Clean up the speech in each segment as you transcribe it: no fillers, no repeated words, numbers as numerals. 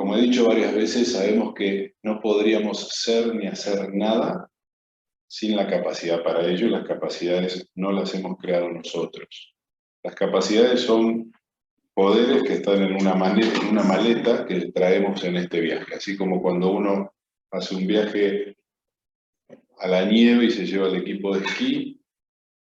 Como he dicho varias veces, sabemos que no podríamos ser ni hacer nada sin la capacidad para ello. Las capacidades no las hemos creado nosotros. Las capacidades son poderes que están en una maleta que traemos en este viaje. Así como cuando uno hace un viaje a la nieve y se lleva el equipo de esquí,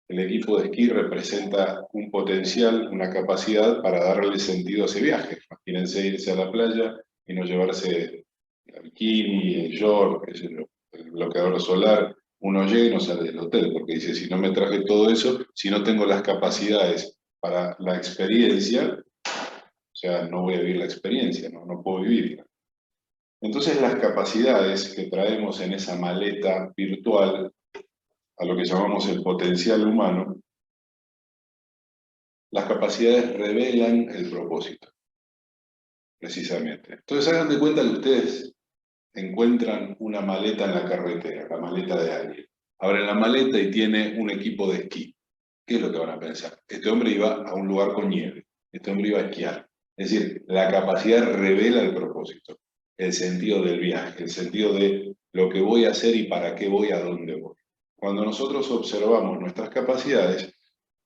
el equipo de esquí representa un potencial, una capacidad para darle sentido a ese viaje. Imagínense irse a la playa y no llevarse el bikini, el short, qué sé yo, el bloqueador solar. Uno llega y no sale del hotel, porque dice, si no me traje todo eso, si no tengo las capacidades para la experiencia, o sea, no voy a vivir la experiencia, no puedo vivirla. Entonces las capacidades que traemos en esa maleta virtual, a lo que llamamos el potencial humano, las capacidades revelan el propósito, precisamente. Entonces hagan de cuenta que ustedes encuentran una maleta en la carretera, la maleta de alguien. Abren la maleta y tiene un equipo de esquí. ¿Qué es lo que van a pensar? Este hombre iba a un lugar con nieve, este hombre iba a esquiar. Es decir, la capacidad revela el propósito, el sentido del viaje, el sentido de lo que voy a hacer y para qué voy, a dónde voy. Cuando nosotros observamos nuestras capacidades,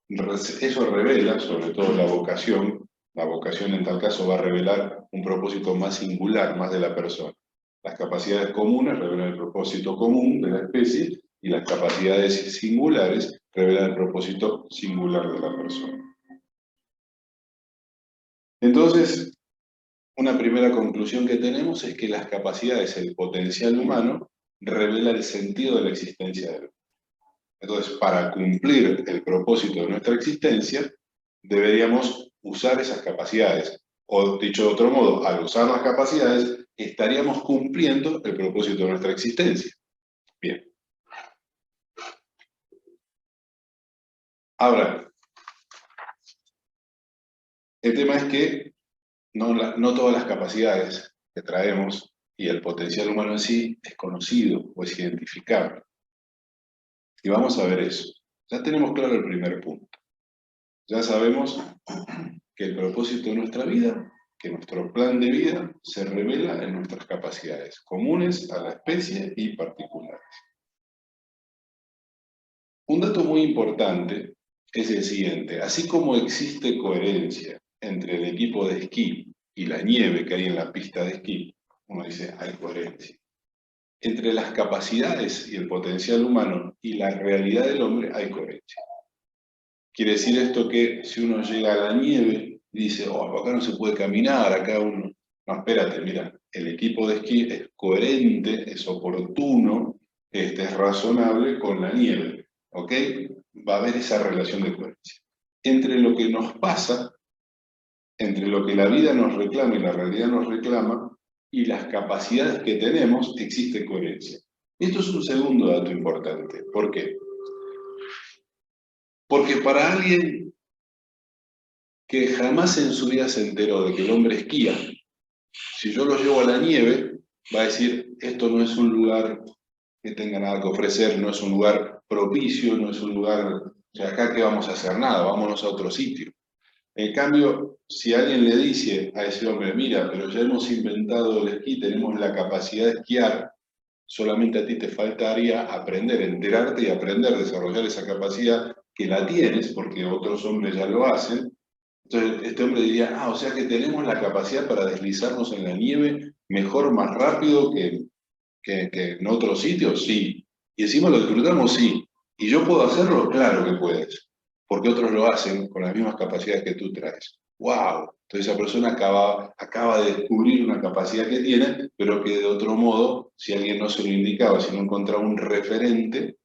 eso revela, sobre todo la vocación en tal caso va a revelar un propósito más singular, más de la persona. Las capacidades comunes revelan el propósito común de la especie y las capacidades singulares revelan el propósito singular de la persona. Entonces, una primera conclusión que tenemos es que las capacidades, el potencial humano, revela el sentido de la existencia del hombre. Entonces, para cumplir el propósito de nuestra existencia, deberíamos usar esas capacidades. O dicho de otro modo, al usar las capacidades, estaríamos cumpliendo el propósito de nuestra existencia. Bien. Ahora, el tema es que no todas las capacidades que traemos y el potencial humano en sí es conocido o es identificable. Y vamos a ver eso. Ya tenemos claro el primer punto. Ya sabemos que el propósito de nuestra vida, que nuestro plan de vida se revela en nuestras capacidades comunes a la especie y particulares. Un dato muy importante es el siguiente. Así como existe coherencia entre el equipo de esquí y la nieve que hay en la pista de esquí, uno dice, hay coherencia. Entre las capacidades y el potencial humano y la realidad del hombre hay coherencia. Quiere decir esto que si uno llega a la nieve y dice, oh, acá no se puede caminar, acá uno... No, espérate, mira, el equipo de esquí es coherente, es oportuno, es razonable con la nieve, ¿ok? Va a haber esa relación de coherencia. Entre lo que nos pasa, entre lo que la vida nos reclama y la realidad nos reclama, y las capacidades que tenemos, existe coherencia. Esto es un segundo dato importante. ¿Por qué? Porque para alguien que jamás en su vida se enteró de que el hombre esquía, si yo lo llevo a la nieve, va a decir, esto no es un lugar que tenga nada que ofrecer, no es un lugar propicio, no es un lugar, o sea, acá qué vamos a hacer nada, vámonos a otro sitio. En cambio, si alguien le dice a ese hombre, mira, pero ya hemos inventado el esquí, tenemos la capacidad de esquiar, solamente a ti te faltaría aprender, enterarte y aprender, desarrollar esa capacidad que la tienes, porque otros hombres ya lo hacen. Entonces este hombre diría, o sea que tenemos la capacidad para deslizarnos en la nieve mejor, más rápido que en otros sitios, sí. Y encima lo disfrutamos, sí. ¿Y yo puedo hacerlo? Claro que puedes. Porque otros lo hacen con las mismas capacidades que tú traes. ¡Wow! Entonces esa persona acaba de descubrir una capacidad que tiene, pero que de otro modo, si alguien no se lo indicaba, si no encontraba un referente,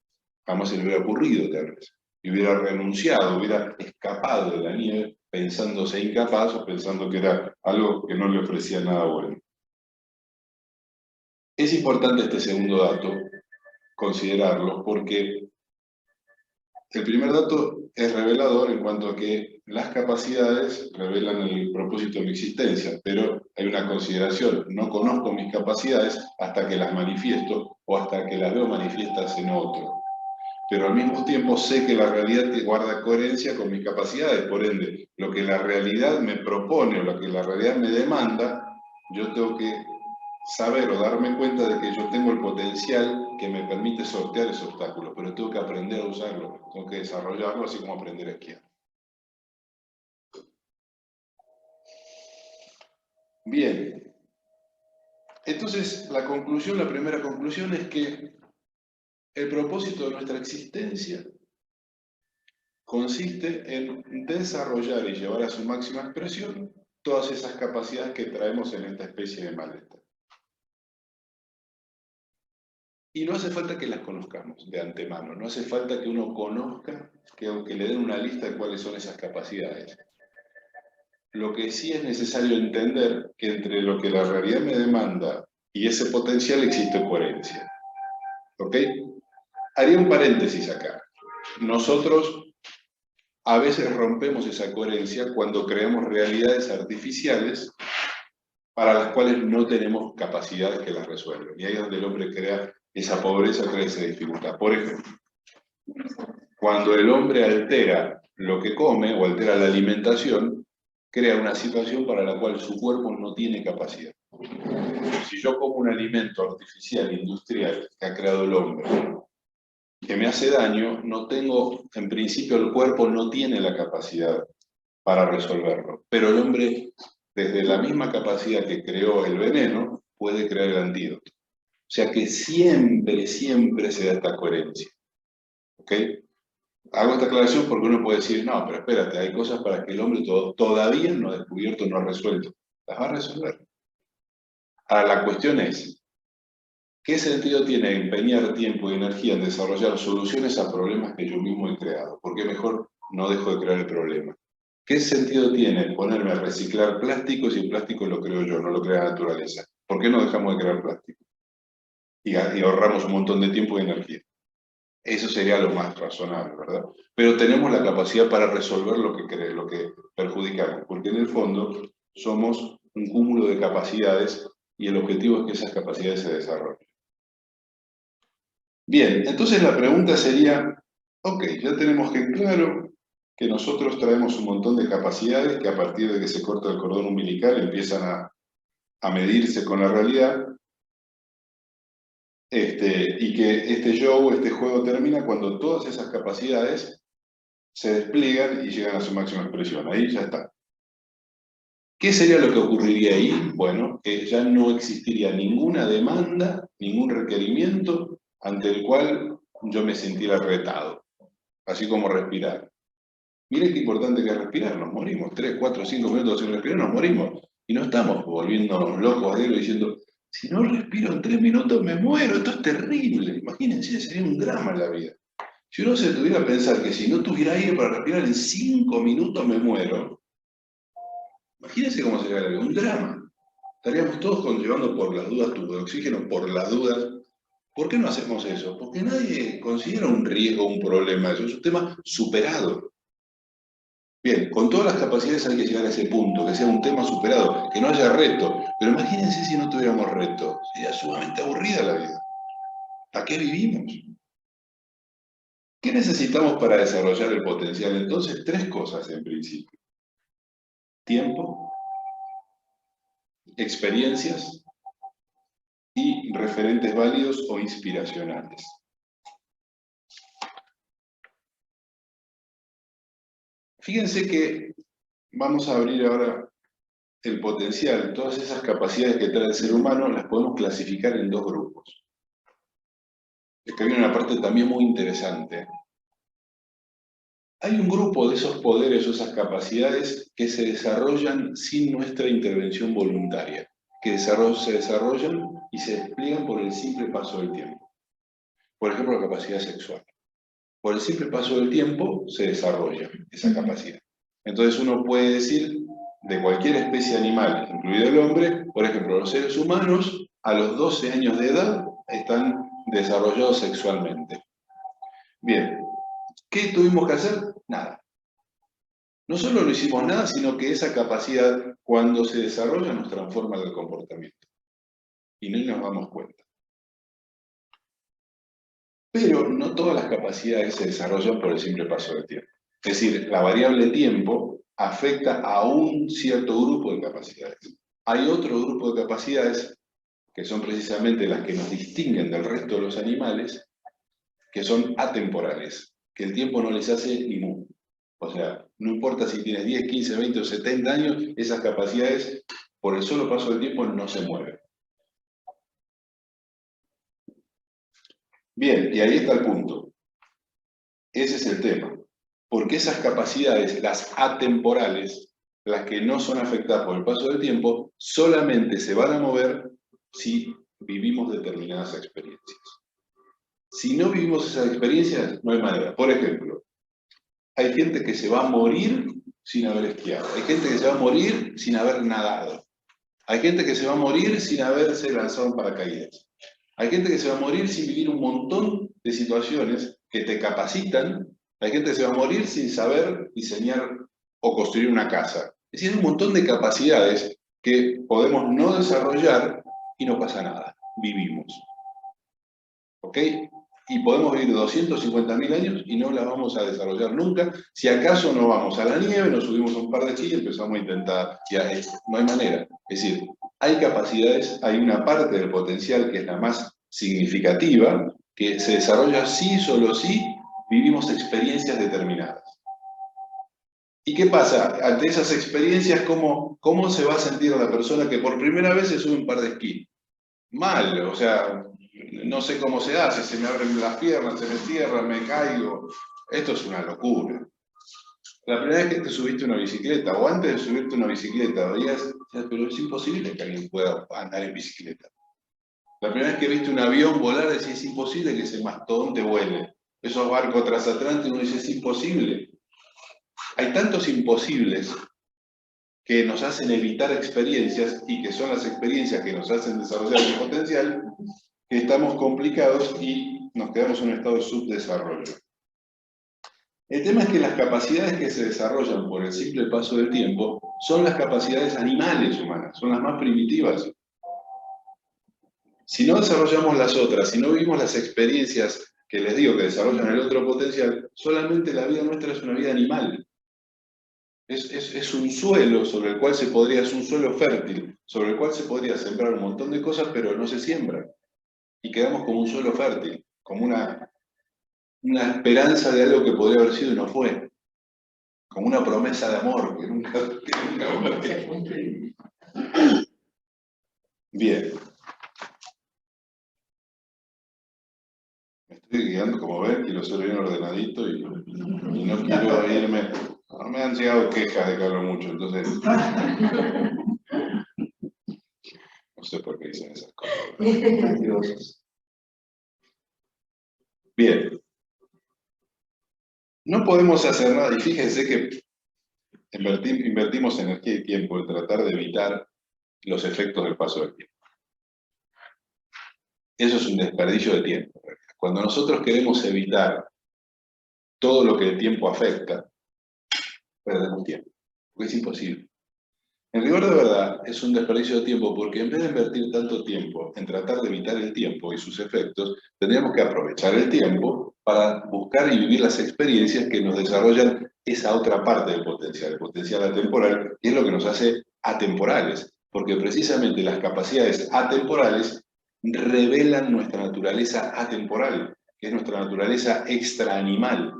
jamás se le hubiera ocurrido tal vez. Y hubiera renunciado, hubiera escapado de la nieve pensándose incapaz o pensando que era algo que no le ofrecía nada bueno. Es importante este segundo dato considerarlo porque el primer dato es revelador en cuanto a que las capacidades revelan el propósito de mi existencia, pero hay una consideración, no conozco mis capacidades hasta que las manifiesto o hasta que las veo manifiestas en otro. Pero al mismo tiempo sé que la realidad guarda coherencia con mis capacidades, por ende, lo que la realidad me propone o lo que la realidad me demanda yo tengo que saber o darme cuenta de que yo tengo el potencial que me permite sortear ese obstáculo, pero tengo que aprender a usarlo, tengo que desarrollarlo, así como aprender a esquiar. Bien, entonces la primera conclusión es que el propósito de nuestra existencia consiste en desarrollar y llevar a su máxima expresión todas esas capacidades que traemos en esta especie de maleta. Y no hace falta que las conozcamos de antemano, no hace falta que uno conozca, que le den una lista de cuáles son esas capacidades. Lo que sí es necesario entender que entre lo que la realidad me demanda y ese potencial existe coherencia. ¿Ok? Haría un paréntesis acá. Nosotros a veces rompemos esa coherencia cuando creamos realidades artificiales para las cuales no tenemos capacidades que las resuelven. Y ahí es donde el hombre crea esa pobreza, crea esa dificultad. Por ejemplo, cuando el hombre altera lo que come o altera la alimentación, crea una situación para la cual su cuerpo no tiene capacidad. Si yo como un alimento artificial, industrial, que ha creado el hombre, que me hace daño, no tengo, en principio el cuerpo no tiene la capacidad para resolverlo. Pero el hombre, desde la misma capacidad que creó el veneno, puede crear el antídoto. O sea que siempre, siempre se da esta coherencia. ¿Ok? Hago esta aclaración porque uno puede decir, no, pero espérate, hay cosas para que el hombre todavía no ha descubierto, no ha resuelto. Las va a resolver. Ahora, la cuestión es, ¿qué sentido tiene empeñar tiempo y energía en desarrollar soluciones a problemas que yo mismo he creado? ¿Por qué mejor no dejo de crear el problema? ¿Qué sentido tiene ponerme a reciclar plástico si el plástico lo creo yo, no lo crea la naturaleza? ¿Por qué no dejamos de crear plástico? Y ahorramos un montón de tiempo y energía. Eso sería lo más razonable, ¿verdad? Pero tenemos la capacidad para resolver lo que perjudicamos, porque en el fondo somos un cúmulo de capacidades y el objetivo es que esas capacidades se desarrollen. Bien, entonces la pregunta sería, ok, ya tenemos que claro que nosotros traemos un montón de capacidades que a partir de que se corta el cordón umbilical empiezan a medirse con la realidad, y que este show, este juego termina cuando todas esas capacidades se despliegan y llegan a su máxima expresión. Ahí ya está. ¿Qué sería lo que ocurriría ahí? Bueno, que ya no existiría ninguna demanda, ningún requerimiento ante el cual yo me sintiera retado, así como respirar. Miren qué importante que es respirar, nos morimos, 3, 4, 5 minutos sin respirar, nos morimos. Y no estamos volviéndonos locos de diciendo, si no respiro en 3 minutos me muero, esto es terrible. Imagínense, sería un drama en la vida. Si uno se tuviera a pensar que si no tuviera aire para respirar en 5 minutos me muero, imagínense cómo sería la vida, un drama. Estaríamos todos conllevando por las dudas tubo de oxígeno, por las dudas. ¿Por qué no hacemos eso? Porque nadie considera un riesgo, un problema, eso es un tema superado. Bien, con todas las capacidades hay que llegar a ese punto, que sea un tema superado, que no haya reto. Pero imagínense si no tuviéramos reto, sería sumamente aburrida la vida. ¿Para qué vivimos? ¿Qué necesitamos para desarrollar el potencial? Entonces, 3 cosas en principio. Tiempo, experiencias y referentes válidos o inspiracionales. Fíjense que vamos a abrir ahora el potencial. Todas esas capacidades que trae el ser humano las podemos clasificar en 2 grupos. Es que viene una parte también muy interesante. Hay un grupo de esos poderes o esas capacidades que se desarrollan sin nuestra intervención voluntaria, que se desarrollan y se despliegan por el simple paso del tiempo. Por ejemplo, la capacidad sexual. Por el simple paso del tiempo se desarrolla esa capacidad. Entonces uno puede decir de cualquier especie animal, incluido el hombre, por ejemplo, los seres humanos a los 12 años de edad están desarrollados sexualmente. Bien, ¿qué tuvimos que hacer? Nada. No solo no hicimos nada, sino que esa capacidad, cuando se desarrolla, nos transforma el comportamiento. Y no nos damos cuenta. Pero no todas las capacidades se desarrollan por el simple paso del tiempo. Es decir, la variable tiempo afecta a un cierto grupo de capacidades. Hay otro grupo de capacidades, que son precisamente las que nos distinguen del resto de los animales, que son atemporales, que el tiempo no les hace ni mu. O sea, no importa si tienes 10, 15, 20 o 70 años, esas capacidades, por el solo paso del tiempo, no se mueven. Bien, y ahí está el punto. Ese es el tema. Porque esas capacidades, las atemporales, las que no son afectadas por el paso del tiempo, solamente se van a mover si vivimos determinadas experiencias. Si no vivimos esas experiencias, no hay manera. Por ejemplo, hay gente que se va a morir sin haber esquiado. Hay gente que se va a morir sin haber nadado. Hay gente que se va a morir sin haberse lanzado en paracaídas. Hay gente que se va a morir sin vivir un montón de situaciones que te capacitan. Hay gente que se va a morir sin saber diseñar o construir una casa. Es decir, hay un montón de capacidades que podemos no desarrollar y no pasa nada. Vivimos. ¿Ok? Y podemos vivir 250.000 años y no las vamos a desarrollar nunca. Si acaso no vamos a la nieve, nos subimos a un par de chillas y empezamos a intentar, ya no hay manera. Es decir, hay capacidades, hay una parte del potencial que es la más significativa, que se desarrolla sí, solo sí, vivimos experiencias determinadas. ¿Y qué pasa? Ante esas experiencias, ¿cómo se va a sentir la persona que por primera vez se sube un par de esquí? Mal, o sea, no sé cómo se hace, se me abren las piernas, se me cierran, me caigo. Esto es una locura. La primera vez que te subiste a una bicicleta, o antes de subirte a una bicicleta, veías, pero es imposible que alguien pueda andar en bicicleta. La primera vez que viste un avión volar, decís, es imposible que ese mastodonte vuele. Esos barcos transatlánticos, uno dice, es imposible. Hay tantos imposibles que nos hacen evitar experiencias y que son las experiencias que nos hacen desarrollar el potencial, que estamos complicados y nos quedamos en un estado de subdesarrollo. El tema es que las capacidades que se desarrollan por el simple paso del tiempo son las capacidades animales humanas, son las más primitivas. Si no desarrollamos las otras, si no vivimos las experiencias que les digo que desarrollan el otro potencial, solamente la vida nuestra es una vida animal. Es un suelo sobre el cual se podría, es un suelo fértil, sobre el cual se podría sembrar un montón de cosas, pero no se siembra. Y quedamos como un suelo fértil, como una esperanza de algo que podría haber sido y no fue. Como una promesa de amor que nunca fue. Bien. Me estoy guiando, como ven, quiero ser bien ordenadito y no quiero irme. No me han llegado quejas de que hablo mucho, entonces. No sé por qué dicen esas cosas. Bien. No podemos hacer nada, y fíjense que invertimos energía y tiempo en tratar de evitar los efectos del paso del tiempo. Eso es un desperdicio de tiempo. Cuando nosotros queremos evitar todo lo que el tiempo afecta, perdemos tiempo, porque es imposible. En rigor de verdad, es un desperdicio de tiempo porque en vez de invertir tanto tiempo en tratar de evitar el tiempo y sus efectos, tendríamos que aprovechar el tiempo para buscar y vivir las experiencias que nos desarrollan esa otra parte del potencial, el potencial atemporal, que es lo que nos hace atemporales, porque precisamente las capacidades atemporales revelan nuestra naturaleza atemporal, que es nuestra naturaleza extraanimal.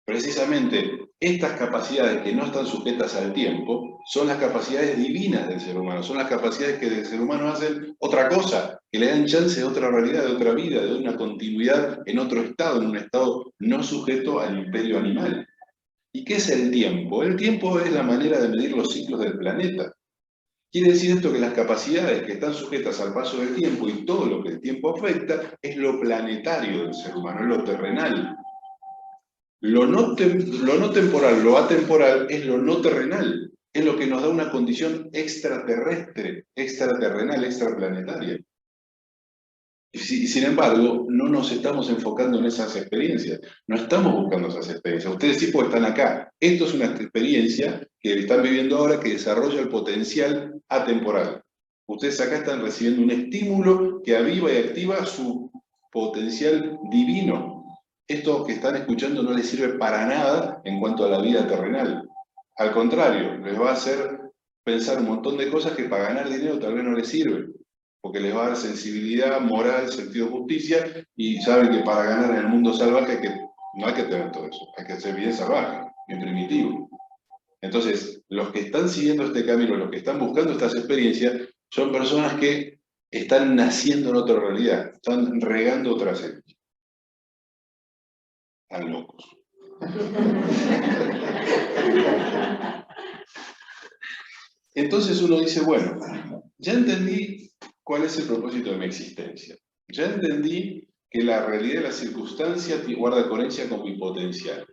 Precisamente estas capacidades que no están sujetas al tiempo son las capacidades divinas del ser humano, son las capacidades que del ser humano hacen otra cosa, que le dan chance de otra realidad, de otra vida, de una continuidad en otro estado, en un estado no sujeto al imperio animal. ¿Y qué es el tiempo? El tiempo es la manera de medir los ciclos del planeta. Quiere decir esto que las capacidades que están sujetas al paso del tiempo y todo lo que el tiempo afecta es lo planetario del ser humano, es lo terrenal. Lo no temporal, lo atemporal, es lo no terrenal. Es lo que nos da una condición extraterrestre, extraterrenal, extraplanetaria. Y sin embargo, no nos estamos enfocando en esas experiencias. No estamos buscando esas experiencias. Ustedes sí porque están acá. Esto es una experiencia que están viviendo ahora que desarrolla el potencial atemporal. Ustedes acá están recibiendo un estímulo que aviva y activa su potencial divino. Esto que están escuchando no les sirve para nada en cuanto a la vida terrenal. Al contrario, les va a hacer pensar un montón de cosas que para ganar dinero tal vez no les sirven, porque les va a dar sensibilidad, moral, sentido de justicia, y saben que para ganar en el mundo salvaje no hay que tener todo eso, hay que ser bien salvaje, bien primitivo. Entonces, los que están siguiendo este camino, los que están buscando estas experiencias, son personas que están naciendo en otra realidad, están regando otra semilla. Están locos. Entonces uno dice, bueno, ya entendí cuál es el propósito de mi existencia. Ya entendí que la realidad de las circunstancias guarda coherencia con mi potencial.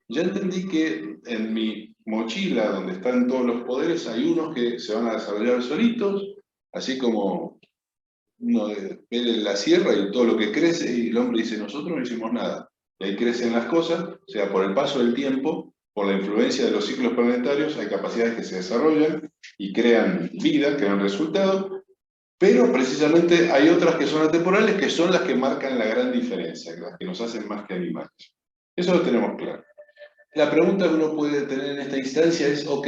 Ya entendí que en mi mochila, donde están todos los poderes, hay unos que se van a desarrollar solitos, así como uno ve en la sierra y todo lo que crece, y el hombre dice, nosotros no hicimos nada. Y ahí crecen las cosas, o sea, por el paso del tiempo, por la influencia de los ciclos planetarios, hay capacidades que se desarrollan y crean vida, crean resultados, pero precisamente hay otras que son atemporales, que son las que marcan la gran diferencia, las que nos hacen más que animales. Eso lo tenemos claro. La pregunta que uno puede tener en esta instancia es, ok,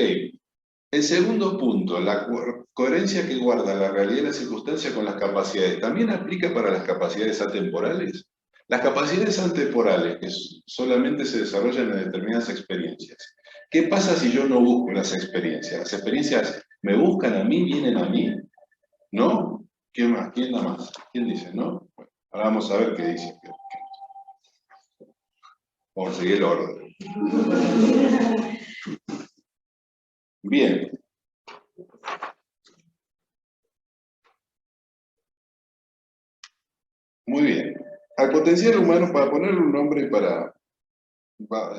el segundo punto, la coherencia que guarda la realidad y la circunstancia con las capacidades, ¿también aplica para las capacidades atemporales? Las capacidades atemporales, que solamente se desarrollan en determinadas experiencias. ¿Qué pasa si yo no busco las experiencias? ¿Las experiencias me buscan a mí, vienen a mí? ¿No? ¿Quién más? ¿Quién da más? ¿Quién dice no? Bueno, ahora vamos a ver qué dice. Vamos a seguir el orden. Bien. Muy bien. Al potencial humano, para ponerle un nombre y para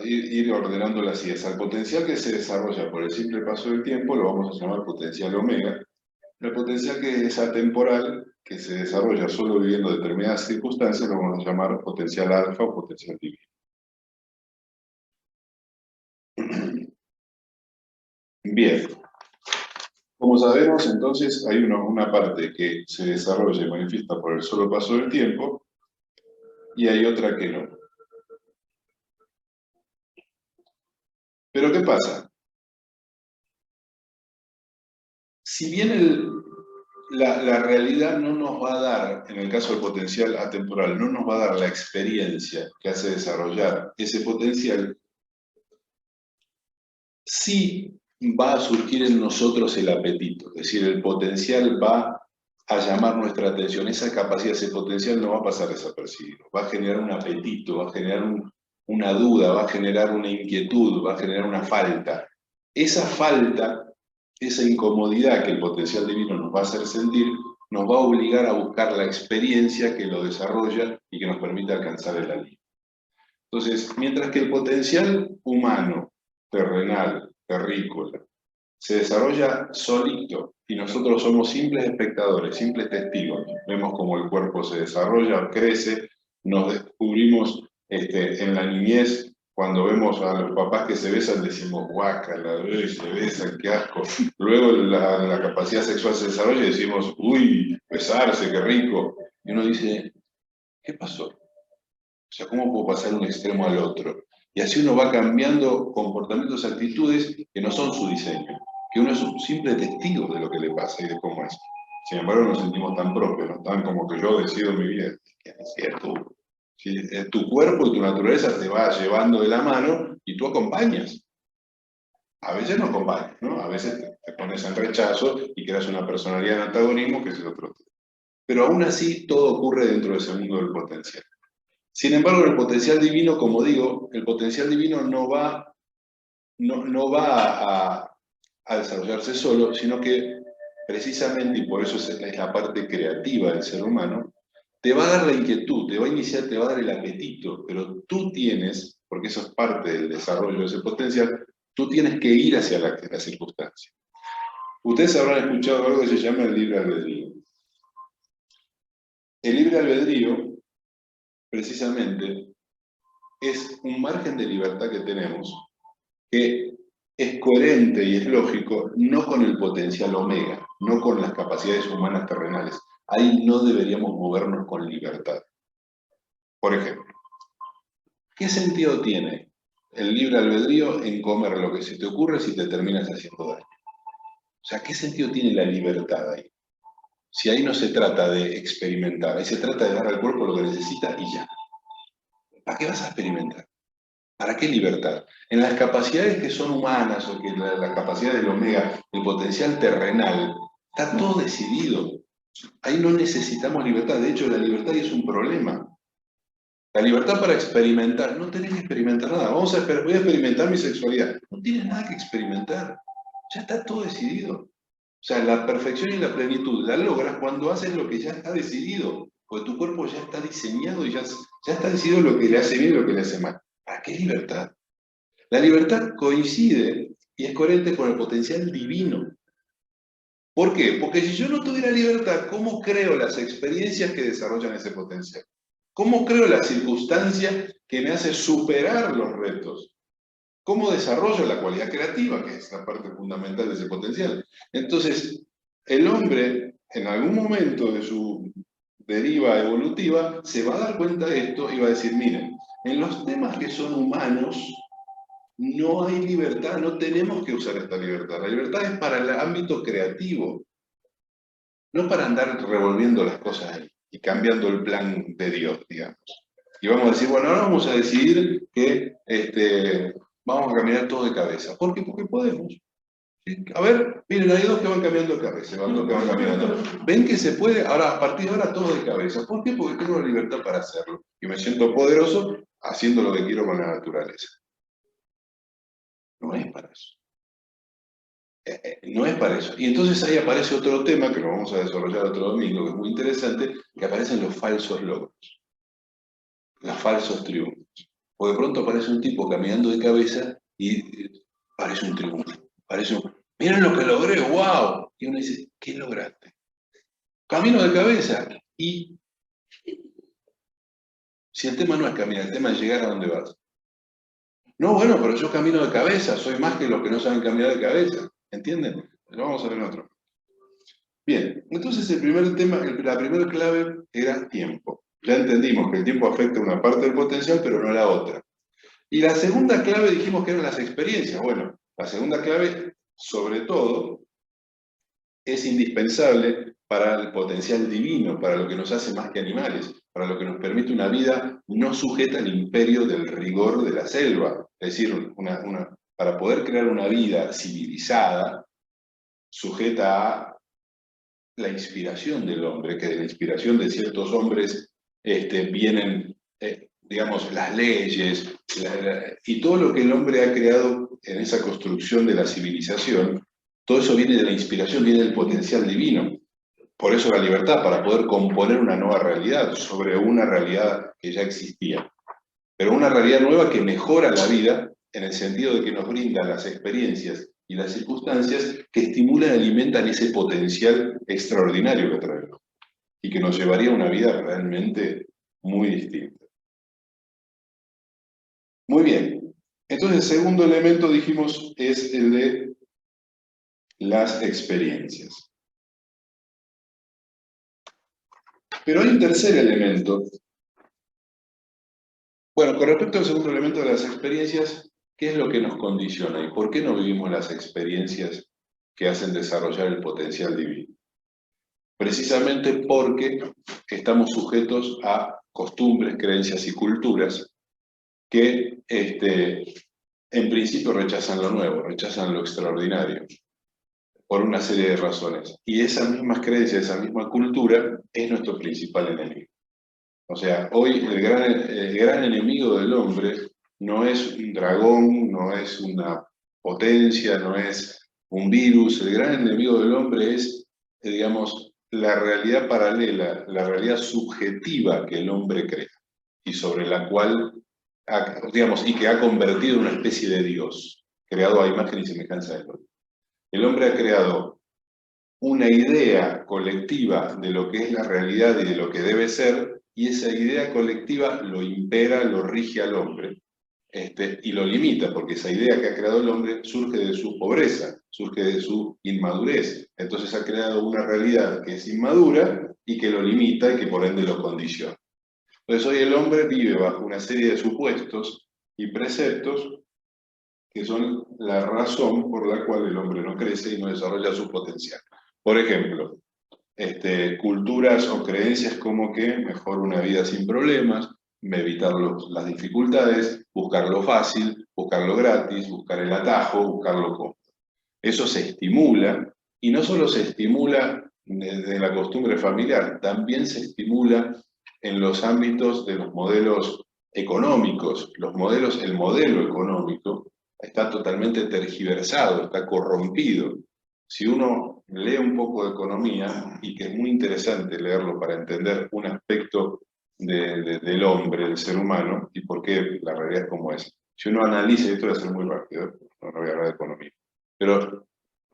ir ordenando las ideas, al potencial que se desarrolla por el simple paso del tiempo, lo vamos a llamar potencial omega. El potencial que es atemporal, que se desarrolla solo viviendo determinadas circunstancias, lo vamos a llamar potencial alfa o potencial divino. Bien. Como sabemos, entonces, hay una parte que se desarrolla y manifiesta por el solo paso del tiempo, y hay otra que no. Pero ¿qué pasa? Si bien la realidad no nos va a dar, en el caso del potencial atemporal, no nos va a dar la experiencia que hace desarrollar ese potencial, sí va a surgir en nosotros el apetito, es decir, el potencial va a llamar nuestra atención, esa capacidad, ese potencial no va a pasar desapercibido, va a generar un apetito, va a generar una duda, va a generar una inquietud, va a generar una falta. Esa falta, esa incomodidad que el potencial divino nos va a hacer sentir, nos va a obligar a buscar la experiencia que lo desarrolla y que nos permite alcanzar el alivio. Entonces, mientras que el potencial humano, terrenal, terrícola, se desarrolla solito y nosotros somos simples espectadores, simples testigos. Vemos cómo el cuerpo se desarrolla, crece, nos descubrimos en la niñez, cuando vemos a los papás que se besan, decimos, guácala, se besan, qué asco. Luego la capacidad sexual se desarrolla y decimos, uy, besarse, qué rico. Y uno dice, ¿qué pasó? O sea, ¿cómo puedo pasar de un extremo al otro? Y así uno va cambiando comportamientos, actitudes que no son su diseño, que uno es un simple testigo de lo que le pasa y de cómo es. Sin embargo, nos sentimos tan propios, ¿no? Tan como que yo decido mi vida. Que es cierto. ¿Sí? Tu cuerpo y tu naturaleza te va llevando de la mano y tú acompañas. A veces no acompañas, ¿no? A veces te pones en rechazo y creas una personalidad en antagonismo que es el otro. Pero aún así, todo ocurre dentro de ese mundo del potencial. Sin embargo, el potencial divino, como digo, el potencial divino no va a desarrollarse solo, sino que precisamente, y por eso es la parte creativa del ser humano, te va a dar la inquietud, te va a iniciar, te va a dar el apetito, pero tú tienes, porque eso es parte del desarrollo de ese potencial, tú tienes que ir hacia la circunstancia. Ustedes habrán escuchado algo que se llama el libre albedrío. El libre albedrío, precisamente, es un margen de libertad que tenemos, que es coherente y es lógico, no con el potencial omega, no con las capacidades humanas terrenales. Ahí no deberíamos movernos con libertad. Por ejemplo, ¿qué sentido tiene el libre albedrío en comer lo que se te ocurre si te terminas haciendo daño? O sea, ¿qué sentido tiene la libertad ahí? Si ahí no se trata de experimentar, ahí se trata de dar al cuerpo lo que necesita y ya. ¿Para qué vas a experimentar? ¿Para qué libertad? En las capacidades que son humanas, o que la capacidad del omega, el potencial terrenal, está todo decidido. Ahí no necesitamos libertad. De hecho, la libertad es un problema. La libertad para experimentar, no tenés que experimentar nada. Voy a experimentar mi sexualidad. No tienes nada que experimentar. Ya está todo decidido. O sea, la perfección y la plenitud la logras cuando haces lo que ya está decidido. Porque tu cuerpo ya está diseñado y ya está decidido lo que le hace bien y lo que le hace mal. ¿Para qué libertad? La libertad coincide y es coherente con el potencial divino. ¿Por qué? Porque si yo no tuviera libertad, ¿cómo creo las experiencias que desarrollan ese potencial? ¿Cómo creo la circunstancia que me hace superar los retos? ¿Cómo desarrollo la cualidad creativa, que es la parte fundamental de ese potencial? Entonces, el hombre, en algún momento de su deriva evolutiva, se va a dar cuenta de esto y va a decir, miren, en los temas que son humanos, no hay libertad, no tenemos que usar esta libertad. La libertad es para el ámbito creativo, no para andar revolviendo las cosas ahí y cambiando el plan de Dios, digamos. Y vamos a decir, bueno, ahora vamos a decidir que vamos a caminar todo de cabeza. ¿Por qué? Porque podemos. ¿Sí? A ver, miren, hay dos que van cambiando de cabeza, van dos que van caminando. ¿Ven que se puede? Ahora, a partir de ahora, todo de cabeza. ¿Por qué? Porque tengo la libertad para hacerlo. Y me siento poderoso haciendo lo que quiero con la naturaleza. No es para eso. No es para eso. Y entonces ahí aparece otro tema, que lo vamos a desarrollar otro domingo, que es muy interesante, que aparecen los falsos logros, los falsos triunfos. O de pronto aparece un tipo caminando de cabeza y parece un triunfo. Parece un, miren lo que logré, wow. Y uno dice, ¿qué lograste? Camino de cabeza. Y si el tema no es caminar, el tema es llegar a donde vas. No, bueno, pero yo camino de cabeza, soy más que los que no saben caminar de cabeza. ¿Entienden? Lo vamos a ver en otro. Bien, entonces el primer tema, la primera clave era tiempo. Ya entendimos que el tiempo afecta una parte del potencial, pero no la otra. Y la segunda clave dijimos que eran las experiencias. Bueno, la segunda clave, sobre todo, es indispensable para el potencial divino, para lo que nos hace más que animales, para lo que nos permite una vida no sujeta al imperio del rigor de la selva. Es decir, para poder crear una vida civilizada, sujeta a la inspiración del hombre, que de la inspiración de ciertos hombres vienen, digamos, las leyes, y todo lo que el hombre ha creado en esa construcción de la civilización, todo eso viene de la inspiración, viene del potencial divino. Por eso la libertad, para poder componer una nueva realidad sobre una realidad que ya existía. Pero una realidad nueva que mejora la vida en el sentido de que nos brinda las experiencias y las circunstancias que estimulan y alimentan ese potencial extraordinario que traemos y que nos llevaría a una vida realmente muy distinta. Muy bien. Entonces, el segundo elemento, dijimos, es el de las experiencias. Pero hay un tercer elemento. Bueno, con respecto al segundo elemento de las experiencias, ¿qué es lo que nos condiciona y por qué no vivimos las experiencias que hacen desarrollar el potencial divino? Precisamente porque estamos sujetos a costumbres, creencias y culturas que en principio rechazan lo nuevo, rechazan lo extraordinario, por una serie de razones. Y esas mismas creencias, esa misma cultura es nuestro principal enemigo. O sea, hoy el gran enemigo del hombre no es un dragón, no es una potencia, no es un virus. El gran enemigo del hombre es, digamos, la realidad paralela, la realidad subjetiva que el hombre crea y sobre la cual, digamos, y que ha convertido en una especie de Dios, creado a imagen y semejanza del hombre. El hombre ha creado una idea colectiva de lo que es la realidad y de lo que debe ser, y esa idea colectiva lo impera, lo rige al hombre, y lo limita, porque esa idea que ha creado el hombre surge de su pobreza, surge de su inmadurez. Entonces ha creado una realidad que es inmadura y que lo limita y que por ende lo condiciona. Entonces hoy el hombre vive bajo una serie de supuestos y preceptos que son la razón por la cual el hombre no crece y no desarrolla su potencial. Por ejemplo, culturas o creencias como que mejor una vida sin problemas, evitar las dificultades, buscar lo fácil, buscar lo gratis, buscar el atajo, buscar lo cómodo. Eso se estimula, y no solo se estimula desde la costumbre familiar, también se estimula en los ámbitos de los modelos económicos. El modelo económico está totalmente tergiversado, está corrompido. Si uno lee un poco de economía, y que es muy interesante leerlo para entender un aspecto del hombre, del ser humano, y por qué la realidad es como es. Si uno analiza, y esto va a ser muy rápido, no voy a hablar de economía, pero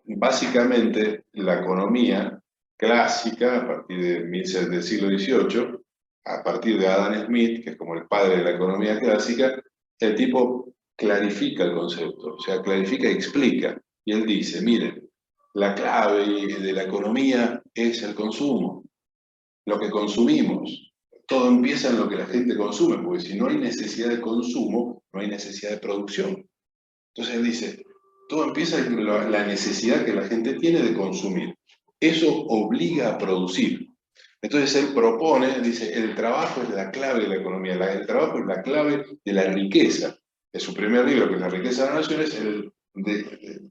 básicamente la economía clásica, a partir del siglo XVIII, a partir de Adam Smith, que es como el padre de la economía clásica, el tipo clarifica el concepto, o sea, clarifica y explica. Y él dice, miren, la clave de la economía es el consumo, lo que consumimos. Todo empieza en lo que la gente consume, porque si no hay necesidad de consumo, no hay necesidad de producción. Entonces él dice, todo empieza en la necesidad que la gente tiene de consumir. Eso obliga a producir. Entonces él propone, dice, el trabajo es la clave de la economía, el trabajo es la clave de la riqueza. En su primer libro, que es La riqueza de las naciones, él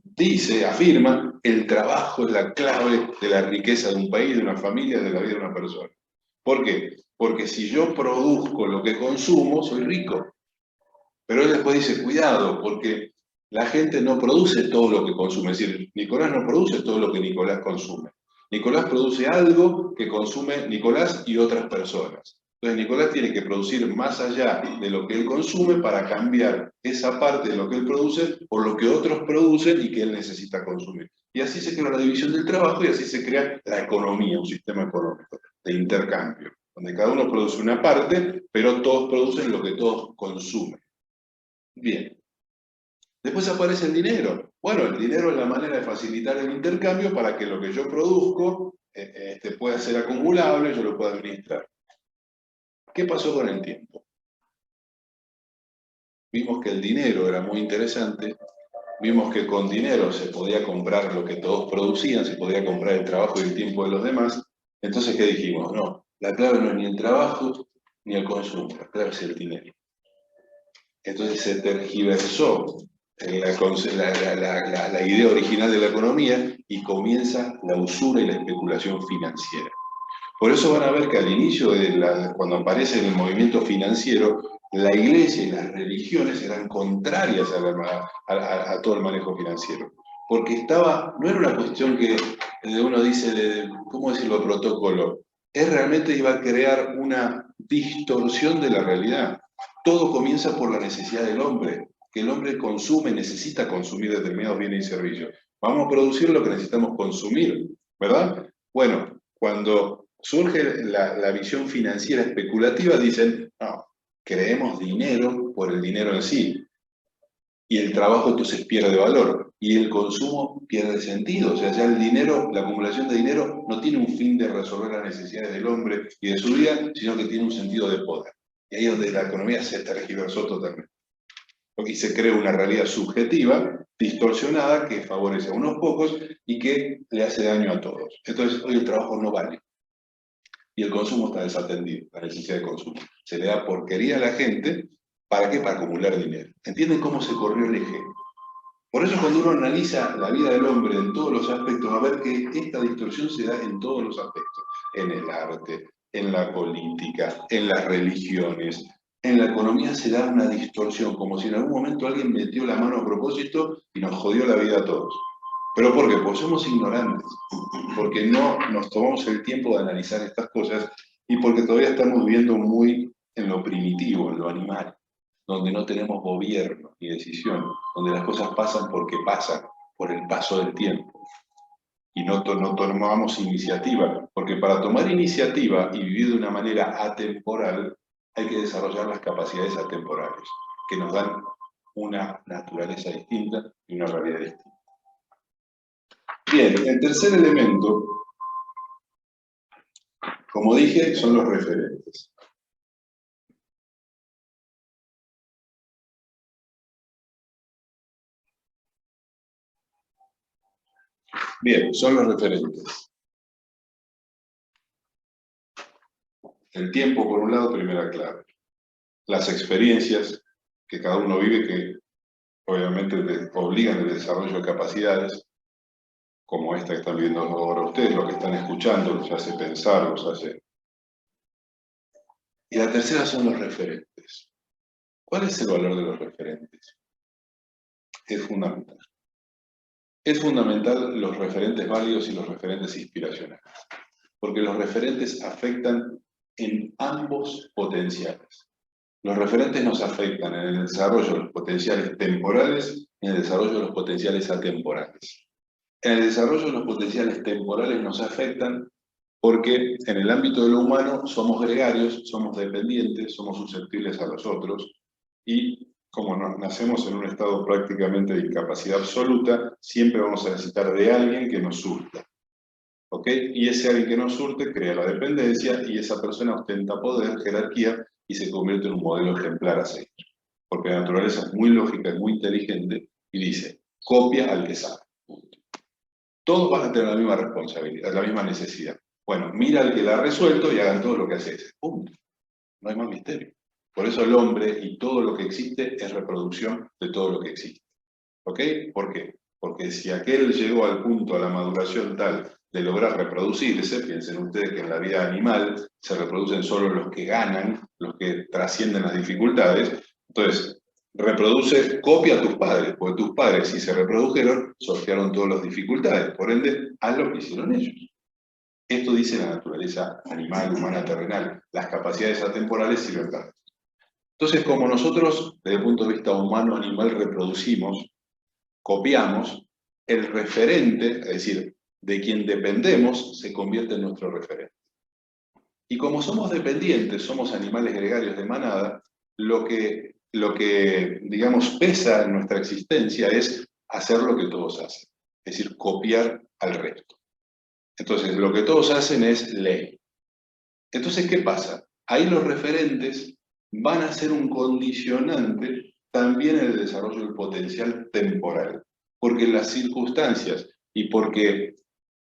dice, afirma, el trabajo es la clave de la riqueza de un país, de una familia, de la vida de una persona. ¿Por qué? Porque si yo produzco lo que consumo, soy rico. Pero él después dice, cuidado, porque la gente no produce todo lo que consume. Es decir, Nicolás no produce todo lo que Nicolás consume. Nicolás produce algo que consume Nicolás y otras personas. Entonces Nicolás tiene que producir más allá de lo que él consume para cambiar esa parte de lo que él produce por lo que otros producen y que él necesita consumir. Y así se crea la división del trabajo y así se crea la economía, un sistema económico de intercambio, donde cada uno produce una parte, pero todos producen lo que todos consumen. Bien. Después aparece el dinero. Bueno, el dinero es la manera de facilitar el intercambio para que lo que yo produzco pueda ser acumulable, yo lo pueda administrar. ¿Qué pasó con el tiempo? Vimos que el dinero era muy interesante, vimos que con dinero se podía comprar lo que todos producían, se podía comprar el trabajo y el tiempo de los demás. Entonces, ¿qué dijimos? No, la clave no es ni el trabajo ni el consumo, la clave es el dinero. Entonces se tergiversó la idea original de la economía y comienza la usura y la especulación financiera. Por eso van a ver que al inicio, cuando aparece el movimiento financiero, la iglesia y las religiones eran contrarias a todo el manejo financiero. Porque no era una cuestión que uno dice, ¿cómo decirlo?, protocolo. Realmente iba a crear una distorsión de la realidad. Todo comienza por la necesidad del hombre, que el hombre consume, necesita consumir determinados bienes y servicios. Vamos a producir lo que necesitamos consumir, ¿verdad? Bueno, cuando surge la visión financiera especulativa, dicen, no, creemos dinero por el dinero en sí, y el trabajo entonces pierde valor, y el consumo pierde sentido. O sea, ya el dinero, la acumulación de dinero no tiene un fin de resolver las necesidades del hombre y de su vida, sino que tiene un sentido de poder. Y ahí es donde la economía se tergiversó totalmente. Y se crea una realidad subjetiva, distorsionada, que favorece a unos pocos y que le hace daño a todos. Entonces, hoy el trabajo no vale. Y el consumo está desatendido, la necesidad de consumo. Se le da porquería a la gente, ¿para qué? Para acumular dinero. ¿Entienden cómo se corrió el eje? Por eso cuando uno analiza la vida del hombre en todos los aspectos, va a ver que esta distorsión se da en todos los aspectos. En el arte, en la política, en las religiones. En la economía se da una distorsión, como si en algún momento alguien metió la mano a propósito y nos jodió la vida a todos. ¿Pero por qué? Porque somos ignorantes, porque no nos tomamos el tiempo de analizar estas cosas y porque todavía estamos viviendo muy en lo primitivo, en lo animal, donde no tenemos gobierno ni decisión, donde las cosas pasan porque pasan, por el paso del tiempo. Y no tomamos iniciativa, porque para tomar iniciativa y vivir de una manera atemporal, hay que desarrollar las capacidades atemporales, que nos dan una naturaleza distinta y una realidad distinta. Bien, el tercer elemento, como dije, son los referentes. Bien, son los referentes. El tiempo, por un lado, primera clave. Las experiencias que cada uno vive, que obviamente obligan el desarrollo de capacidades, como esta que están viendo ahora ustedes, lo que están escuchando, los hace pensar, los hace... Y la tercera son los referentes. ¿Cuál es el valor de los referentes? Es fundamental. Es fundamental los referentes válidos y los referentes inspiracionales, porque los referentes afectan en ambos potenciales. Los referentes nos afectan en el desarrollo de los potenciales temporales y en el desarrollo de los potenciales atemporales. En el desarrollo de los potenciales temporales nos afectan porque en el ámbito de lo humano somos gregarios, somos dependientes, somos susceptibles a los otros y como nacemos en un estado prácticamente de incapacidad absoluta, siempre vamos a necesitar de alguien que nos surta. ¿Ok? Y ese alguien que nos surte crea la dependencia y esa persona ostenta poder, jerarquía y se convierte en un modelo ejemplar a seguir. Porque la naturaleza es muy lógica, es muy inteligente y dice, copia al que sabe. Todos van a tener la misma responsabilidad, la misma necesidad. Bueno, mira al que la ha resuelto y hagan todo lo que hace ese. ¡Punto! No hay más misterio. Por eso el hombre y todo lo que existe es reproducción de todo lo que existe. ¿Ok? ¿Por qué? Porque si aquel llegó al punto, a la maduración tal de lograr reproducirse, piensen ustedes que en la vida animal se reproducen solo los que ganan, los que trascienden las dificultades. Entonces, reproduce, copia a tus padres, porque tus padres, si se reprodujeron, sortearon todas las dificultades. Por ende, haz lo que hicieron ellos. Esto dice la naturaleza animal, humana, terrenal. Las capacidades atemporales sirven para esto. Entonces, como nosotros, desde el punto de vista humano-animal, reproducimos, copiamos, el referente, es decir, de quien dependemos, se convierte en nuestro referente. Y como somos dependientes, somos animales gregarios de manada, lo que digamos, pesa en nuestra existencia es hacer lo que todos hacen, es decir, copiar al resto. Entonces, lo que todos hacen es ley. Entonces, ¿qué pasa? Ahí los referentes van a ser un condicionante también en el desarrollo del potencial temporal, porque las circunstancias y porque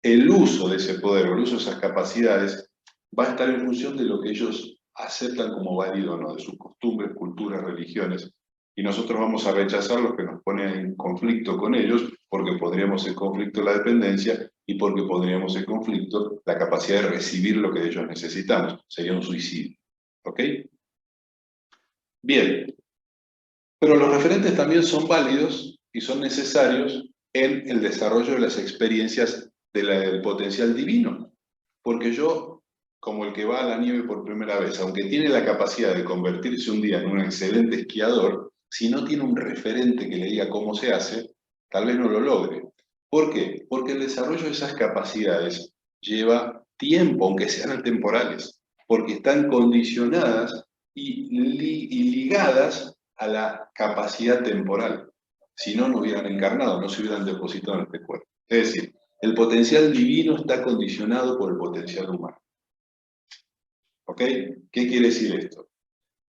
el uso de ese poder o el uso de esas capacidades va a estar en función de lo que ellos aceptan como válido o no, de sus costumbres, culturas, religiones, y nosotros vamos a rechazar lo que nos pone en conflicto con ellos, porque pondríamos en conflicto la dependencia y porque pondríamos en conflicto la capacidad de recibir lo que ellos necesitamos. Sería un suicidio. ¿Ok? Bien. Pero los referentes también son válidos y son necesarios en el desarrollo de las experiencias del potencial divino. Porque yo, como el que va a la nieve por primera vez, aunque tiene la capacidad de convertirse un día en un excelente esquiador, si no tiene un referente que le diga cómo se hace, tal vez no lo logre. ¿Por qué? Porque el desarrollo de esas capacidades lleva tiempo, aunque sean atemporales, porque están condicionadas y ligadas a la capacidad temporal. Si no, no hubieran encarnado, no se hubieran depositado en este cuerpo. Es decir, el potencial divino está condicionado por el potencial humano. ¿Ok? ¿Qué quiere decir esto?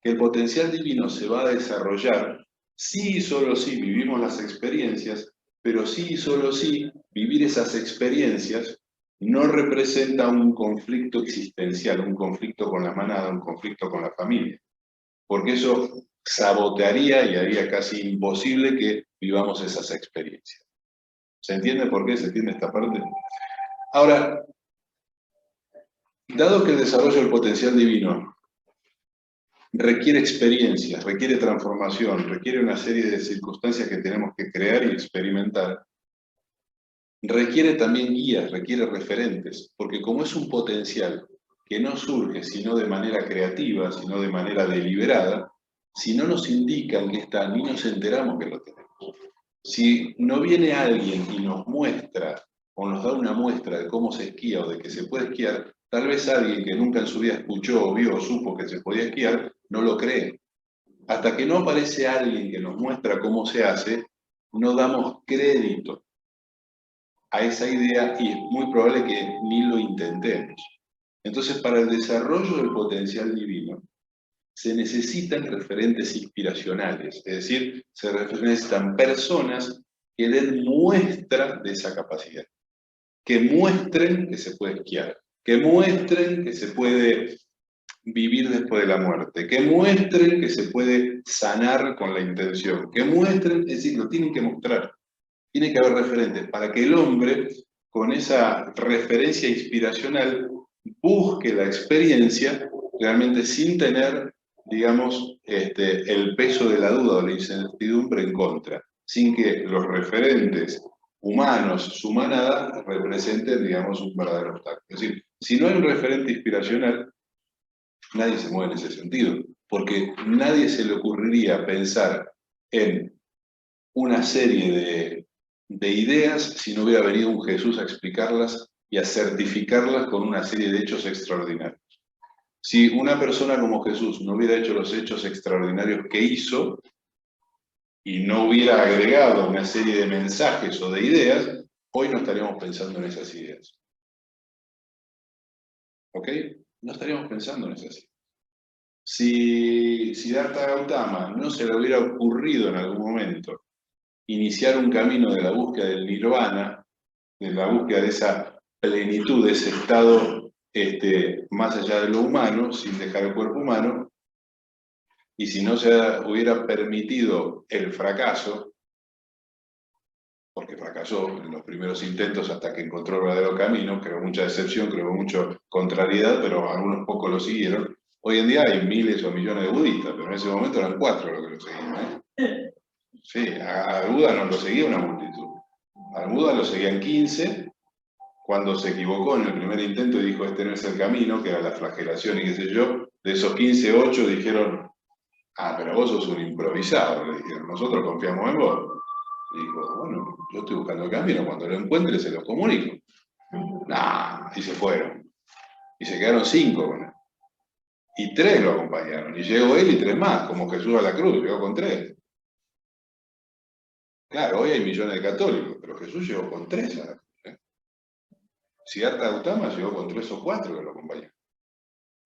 Que el potencial divino se va a desarrollar sí y solo si vivimos las experiencias, pero sí y solo si vivir esas experiencias no representa un conflicto existencial, un conflicto con la manada, un conflicto con la familia. Porque eso sabotearía y haría casi imposible que vivamos esas experiencias. ¿Se entiende por qué? ¿Se entiende esta parte? Ahora, dado que el desarrollo del potencial divino requiere experiencias, requiere transformación, requiere una serie de circunstancias que tenemos que crear y experimentar, requiere también guías, requiere referentes, porque como es un potencial que no surge sino de manera creativa, sino de manera deliberada, si no nos indican que está, ni nos enteramos que lo tenemos. Si no viene alguien y nos muestra o nos da una muestra de cómo se esquía o de que se puede esquiar, tal vez alguien que nunca en su vida escuchó o vio o supo que se podía esquiar, no lo cree. Hasta que no aparece alguien que nos muestra cómo se hace, no damos crédito a esa idea y es muy probable que ni lo intentemos. Entonces, para el desarrollo del potencial divino, se necesitan referentes inspiracionales, es decir, se necesitan personas que den muestra de esa capacidad. que muestren que se puede esquiar, que muestren que se puede vivir después de la muerte, que muestren que se puede sanar con la intención, que muestren, es decir, lo tienen que mostrar. Tiene que haber referentes para que el hombre, con esa referencia inspiracional, busque la experiencia realmente sin tener, digamos, el peso de la duda o la incertidumbre en contra, sin que los referentes humanos, su manada, representen, digamos, un verdadero obstáculo. Es decir, si no hay un referente inspiracional, nadie se mueve en ese sentido, porque nadie se le ocurriría pensar en una serie de ideas si no hubiera venido un Jesús a explicarlas y a certificarlas con una serie de hechos extraordinarios. Si una persona como Jesús no hubiera hecho los hechos extraordinarios que hizo y no hubiera agregado una serie de mensajes o de ideas, hoy no estaríamos pensando en esas ideas. ¿Ok? No estaríamos pensando en esas ideas. Si Siddhartha Gautama no se le hubiera ocurrido en algún momento iniciar un camino de la búsqueda del nirvana, de la búsqueda de esa plenitud, de ese estado más allá de lo humano, sin dejar el cuerpo humano, y si no se hubiera permitido el fracaso, porque fracasó en los primeros intentos hasta que encontró el verdadero camino, creó mucha decepción, creó mucha contrariedad, pero algunos pocos lo siguieron. Hoy en día hay miles o millones de budistas, pero en ese momento eran 4 los que lo seguían. Sí, a Buda no lo seguía una multitud. A Buda lo seguían 15, cuando se equivocó en el primer intento y dijo este no es el camino, que era la flagelación y qué sé yo, de esos 15, 8 dijeron, ah, pero vos sos un improvisado, le dijeron, nosotros confiamos en vos. Y dijo, bueno, yo estoy buscando el camino, cuando lo encuentre se los comunico. Nah, y se fueron. Y se quedaron 5 con él. Y 3 lo acompañaron. Y llegó él y 3 más, como Jesús a la cruz, llegó con 3. Claro, hoy hay millones de católicos, pero Jesús llegó con 3 a la cruz. Siddhartha Gautama llegó con 3 o 4 que lo acompañaron.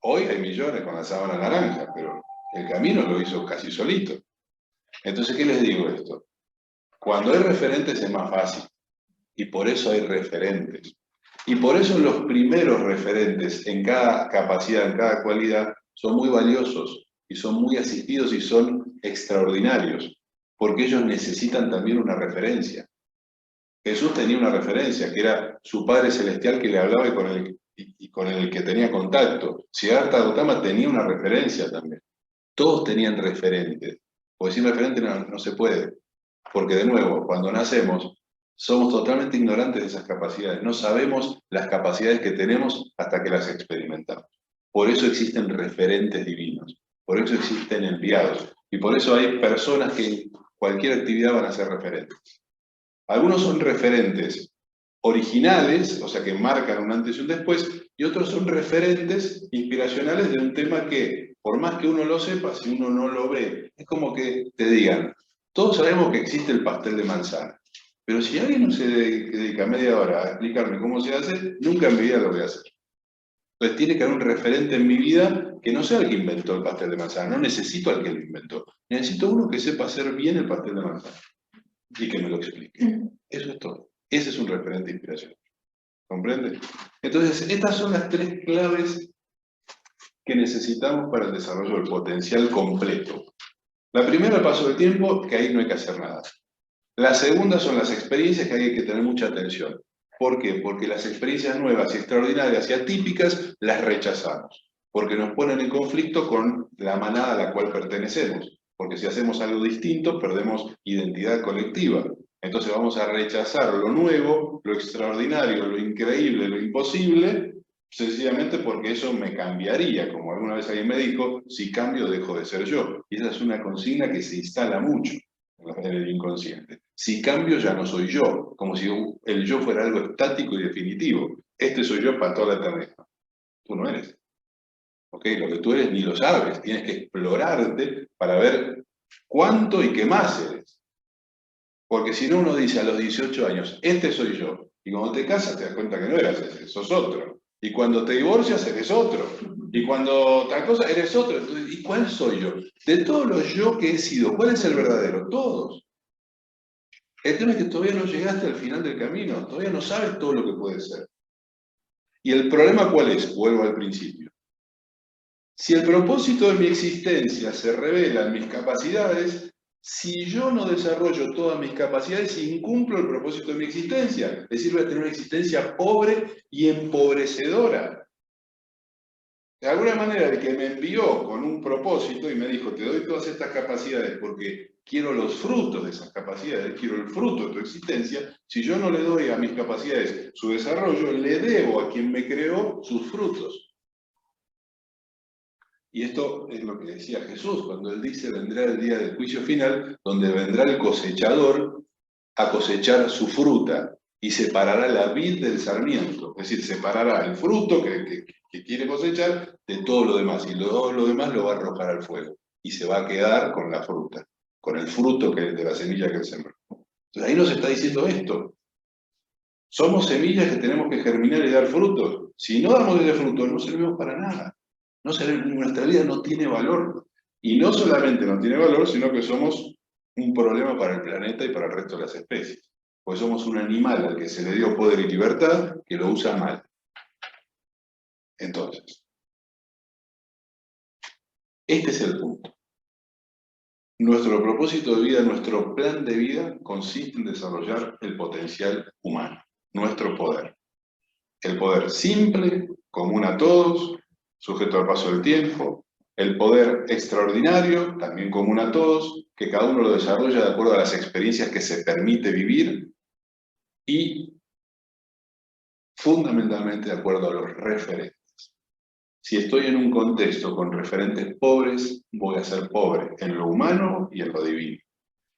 Hoy hay millones con la sábana naranja, pero el camino lo hizo casi solito. Entonces, ¿qué les digo esto? Cuando hay referentes es más fácil. Y por eso hay referentes. Y por eso los primeros referentes en cada capacidad, en cada cualidad, son muy valiosos y son muy asistidos y son extraordinarios, porque ellos necesitan también una referencia. Jesús tenía una referencia, que era su Padre Celestial que le hablaba y con el que tenía contacto. Siddhartha Gautama tenía una referencia también. Todos tenían referentes. Porque sin referente no se puede. Porque de nuevo, cuando nacemos, somos totalmente ignorantes de esas capacidades. No sabemos las capacidades que tenemos hasta que las experimentamos. Por eso existen referentes divinos. Por eso existen enviados. Y por eso hay personas que en cualquier actividad van a ser referentes. Algunos son referentes originales, o sea que marcan un antes y un después, y otros son referentes inspiracionales de un tema que, por más que uno lo sepa, si uno no lo ve, es como que te digan, todos sabemos que existe el pastel de manzana, pero si alguien no se dedica media hora a explicarme cómo se hace, nunca en mi vida lo voy a hacer. Entonces tiene que haber un referente en mi vida que no sea el que inventó el pastel de manzana, no necesito al que lo inventó, necesito uno que sepa hacer bien el pastel de manzana y que me lo explique. Eso es todo. Ese es un referente de inspiración. ¿Comprende? Entonces, estas son las 3 claves que necesitamos para el desarrollo del potencial completo. La primera, el paso del tiempo, que ahí no hay que hacer nada. La segunda son las experiencias, que hay que tener mucha atención. ¿Por qué? Porque las experiencias nuevas y extraordinarias y atípicas las rechazamos. Porque nos ponen en conflicto con la manada a la cual pertenecemos. Porque si hacemos algo distinto, perdemos identidad colectiva. Entonces vamos a rechazar lo nuevo, lo extraordinario, lo increíble, lo imposible, sencillamente porque eso me cambiaría. Como alguna vez alguien me dijo, si cambio dejo de ser yo. Y esa es una consigna que se instala mucho en el inconsciente. Si cambio ya no soy yo, como si el yo fuera algo estático y definitivo. Este soy yo para toda la eternidad. Tú no eres. ¿Ok? Lo que tú eres ni lo sabes. Tienes que explorarte para ver cuánto y qué más eres. Porque si no, uno dice a los 18 años, este soy yo. Y cuando te casas te das cuenta que no eras ese, sos otro. Y cuando te divorcias eres otro. Y cuando tal cosa eres otro. Entonces, ¿y cuál soy yo? De todos los yo que he sido, ¿cuál es el verdadero? Todos. El tema es que todavía no llegaste al final del camino, todavía no sabes todo lo que puede ser. ¿Y el problema cuál es? Vuelvo al principio. Si el propósito de mi existencia se revela en mis capacidades, si yo no desarrollo todas mis capacidades, incumplo el propósito de mi existencia. Es decir, voy a tener una existencia pobre y empobrecedora. De alguna manera, el que me envió con un propósito y me dijo, te doy todas estas capacidades porque quiero los frutos de esas capacidades, quiero el fruto de tu existencia, si yo no le doy a mis capacidades su desarrollo, le debo a quien me creó sus frutos. Y esto es lo que decía Jesús cuando él dice, vendrá el día del juicio final, donde vendrá el cosechador a cosechar su fruta y separará la vid del sarmiento, es decir, separará el fruto que quiere cosechar de todo lo demás, y lo demás lo va a arrojar al fuego, y se va a quedar con la fruta, con el fruto de la semilla que él sembró. Entonces ahí nos está diciendo esto. Somos semillas que tenemos que germinar y dar frutos. Si no damos ese fruto, no servimos para nada. No servimos, nuestra vida no tiene valor. Y no solamente no tiene valor, sino que somos un problema para el planeta y para el resto de las especies. Porque somos un animal al que se le dio poder y libertad que lo usa mal. Entonces, este es el punto. Nuestro propósito de vida, nuestro plan de vida consiste en desarrollar el potencial humano, nuestro poder. El poder simple, común a todos, sujeto al paso del tiempo. El poder extraordinario, también común a todos, que cada uno lo desarrolla de acuerdo a las experiencias que se permite vivir. Y fundamentalmente de acuerdo a los referentes. Si estoy en un contexto con referentes pobres, voy a ser pobre en lo humano y en lo divino.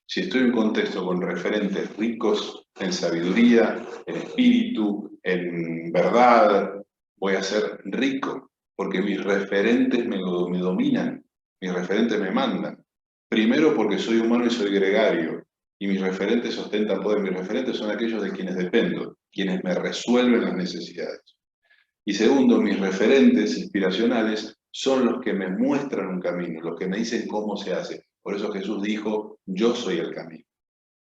Si estoy en un contexto con referentes ricos en sabiduría, en espíritu, en verdad, voy a ser rico, porque mis referentes me dominan, mis referentes me mandan. Primero porque soy humano y soy gregario, y mis referentes ostentan poder. Mis referentes son aquellos de quienes dependo, quienes me resuelven las necesidades. Y segundo, mis referentes inspiracionales son los que me muestran un camino, los que me dicen cómo se hace. Por eso Jesús dijo, yo soy el camino.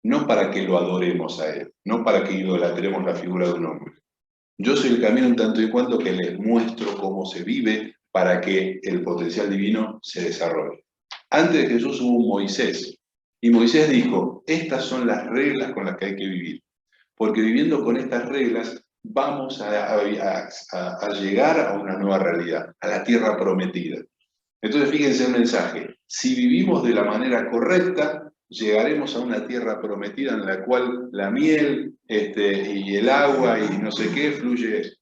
No para que lo adoremos a Él, no para que idolatremos la figura de un hombre. Yo soy el camino en tanto y cuanto que les muestro cómo se vive para que el potencial divino se desarrolle. Antes de Jesús hubo un Moisés, y Moisés dijo, estas son las reglas con las que hay que vivir, porque viviendo con estas reglas vamos a llegar a una nueva realidad, a la tierra prometida. Entonces fíjense el mensaje, si vivimos de la manera correcta, llegaremos a una tierra prometida en la cual la miel y el agua y no sé qué fluye.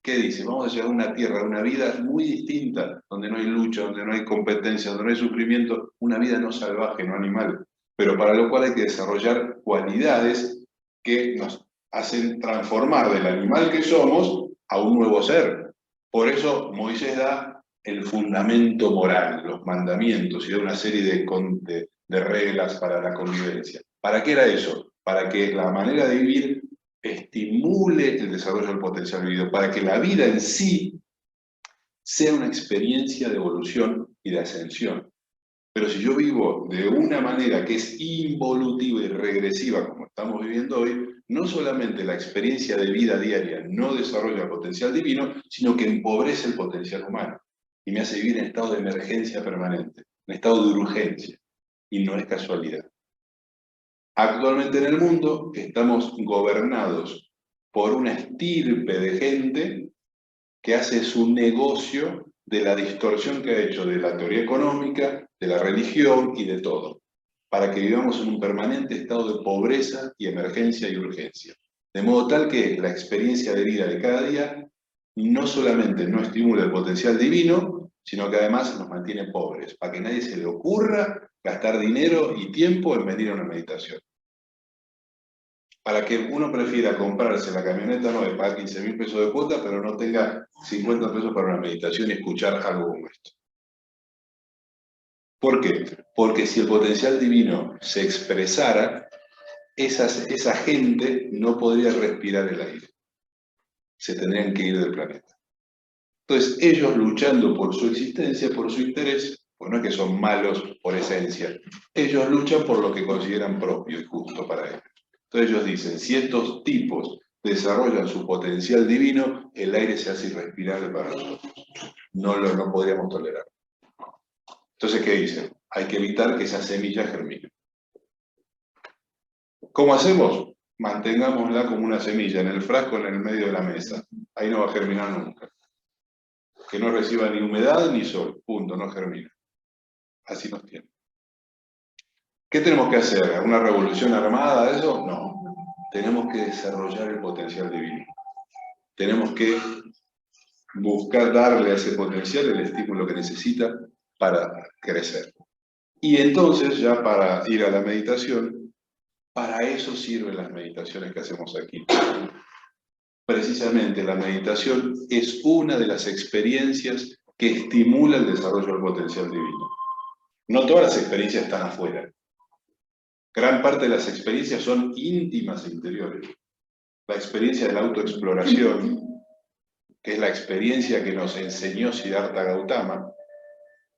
¿Qué dice? Vamos a llegar a una tierra, una vida muy distinta, donde no hay lucha, donde no hay competencia, donde no hay sufrimiento, una vida no salvaje, no animal, pero para lo cual hay que desarrollar cualidades que nos hacen transformar del animal que somos a un nuevo ser. Por eso Moisés da el fundamento moral, los mandamientos y da una serie de reglas para la convivencia. ¿Para qué era eso? Para que la manera de vivir estimule el desarrollo del potencial vivido, para que la vida en sí sea una experiencia de evolución y de ascensión. Pero si yo vivo de una manera que es involutiva y regresiva, como estamos viviendo hoy, no solamente la experiencia de vida diaria no desarrolla el potencial divino, sino que empobrece el potencial humano y me hace vivir en estado de emergencia permanente, en estado de urgencia. Y no es casualidad. Actualmente en el mundo estamos gobernados por una estirpe de gente que hace su negocio de la distorsión que ha hecho de la teoría económica, de la religión y de todo, para que vivamos en un permanente estado de pobreza y emergencia y urgencia. De modo tal que la experiencia de vida de cada día no solamente no estimula el potencial divino, sino que además nos mantiene pobres, para que nadie se le ocurra gastar dinero y tiempo en venir a una meditación. Para que uno prefiera comprarse la camioneta, no de pagar 15.000 pesos de cuota, pero no tenga 50 pesos para una meditación y escuchar algo como esto. ¿Por qué? Porque si el potencial divino se expresara, esa gente no podría respirar el aire. Se tendrían que ir del planeta. Entonces, ellos luchando por su existencia, por su interés, pues no es que son malos por esencia, ellos luchan por lo que consideran propio y justo para ellos. Entonces ellos dicen, si estos tipos desarrollan su potencial divino, el aire se hace irrespirable para nosotros. No podríamos tolerar. Entonces, ¿qué dicen? Hay que evitar que esa semilla germine. ¿Cómo hacemos? Mantengámosla como una semilla, en el frasco, en el medio de la mesa. Ahí no va a germinar nunca. Que no reciba ni humedad ni sol. Punto, no germina. Así nos tiene. ¿Qué tenemos que hacer? ¿Una revolución armada de eso? No. Tenemos que desarrollar el potencial divino. Tenemos que buscar darle a ese potencial el estímulo que necesita para crecer. Y entonces, ya para ir a la meditación, para eso sirven las meditaciones que hacemos aquí. Precisamente la meditación es una de las experiencias que estimula el desarrollo del potencial divino. No todas las experiencias están afuera. Gran parte de las experiencias son íntimas e interiores. La experiencia de la autoexploración, que es la experiencia que nos enseñó Siddhartha Gautama,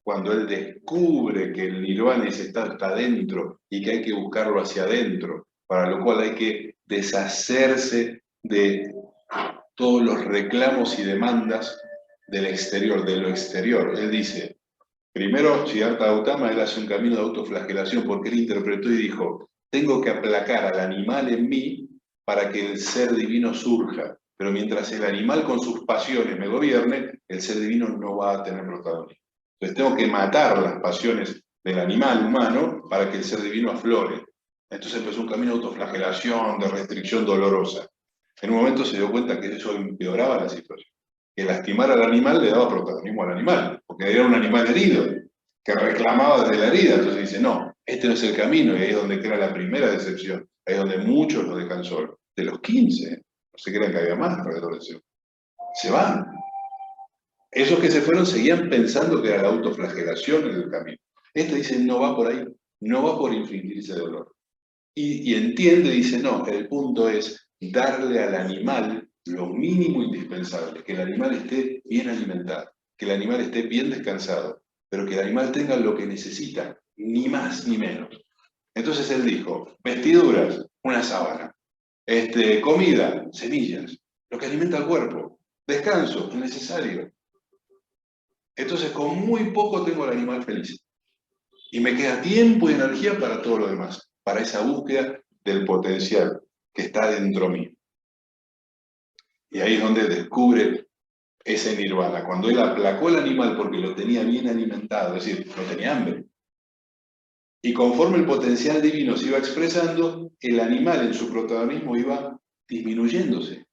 cuando él descubre que el nirvana está dentro y que hay que buscarlo hacia adentro, para lo cual hay que deshacerse de todos los reclamos y demandas del exterior, de lo exterior. Él dice, primero, Siddhartha Gautama, él hace un camino de autoflagelación porque él interpretó y dijo, tengo que aplacar al animal en mí para que el ser divino surja, pero mientras el animal con sus pasiones me gobierne, el ser divino no va a tener protagonismo. Entonces tengo que matar las pasiones del animal humano para que el ser divino aflore. Entonces empezó un camino de autoflagelación, de restricción dolorosa. En un momento se dio cuenta que eso empeoraba la situación. Que lastimar al animal le daba protagonismo al animal, porque era un animal herido, que reclamaba desde la herida. Entonces dice, no, este no es el camino, y ahí es donde queda la primera decepción. Ahí es donde muchos lo dejan solo. De los 15, no se crean que había más alrededor de eso. Se van. Esos que se fueron seguían pensando que era la autoflagelación en el camino. Este dice, no va por ahí, no va por infligirse dolor. Y entiende, dice, no, el punto es darle al animal lo mínimo indispensable, que el animal esté bien alimentado, que el animal esté bien descansado, pero que el animal tenga lo que necesita, ni más ni menos. Entonces él dijo, vestiduras, una sábana, comida, semillas, lo que alimenta al cuerpo, descanso, lo necesario. Entonces con muy poco tengo al animal feliz. Y me queda tiempo y energía para todo lo demás, para esa búsqueda del potencial que está dentro mío. Y ahí es donde descubre ese nirvana. Cuando él aplacó al animal porque lo tenía bien alimentado, es decir, no tenía hambre. Y conforme el potencial divino se iba expresando, el animal en su protagonismo iba disminuyéndose.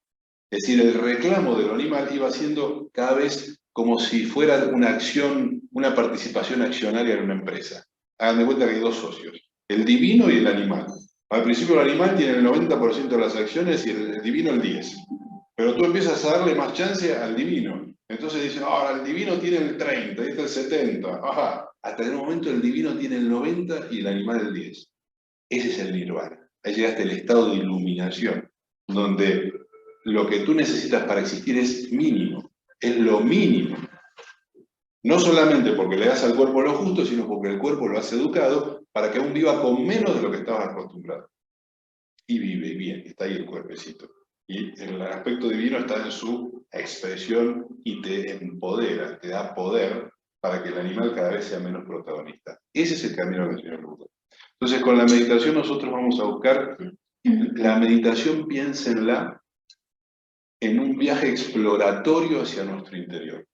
Es decir, el reclamo del animal iba siendo cada vez como si fuera una acción, una participación accionaria en una empresa. Hagan de cuenta que hay dos socios, el divino y el animal. Al principio el animal tiene el 90% de las acciones y el divino el 10%. Pero tú empiezas a darle más chance al divino. Entonces dicen, ahora el divino tiene el 30%, este el 70%. Ajá. Hasta el momento el divino tiene el 90% y el animal el 10%. Ese es el nirvana. Ahí llegaste al estado de iluminación, donde lo que tú necesitas para existir es mínimo. Es lo mínimo. No solamente porque le das al cuerpo lo justo, sino porque el cuerpo lo has educado para que aún viva con menos de lo que estabas acostumbrado. Y vive bien, está ahí el cuerpecito. Y el aspecto divino está en su expresión y te empodera, te da poder para que el animal cada vez sea menos protagonista. Ese es el camino del señor Buda. Entonces, con la meditación nosotros vamos a buscar, la meditación piénsenla en un viaje exploratorio hacia nuestro interior,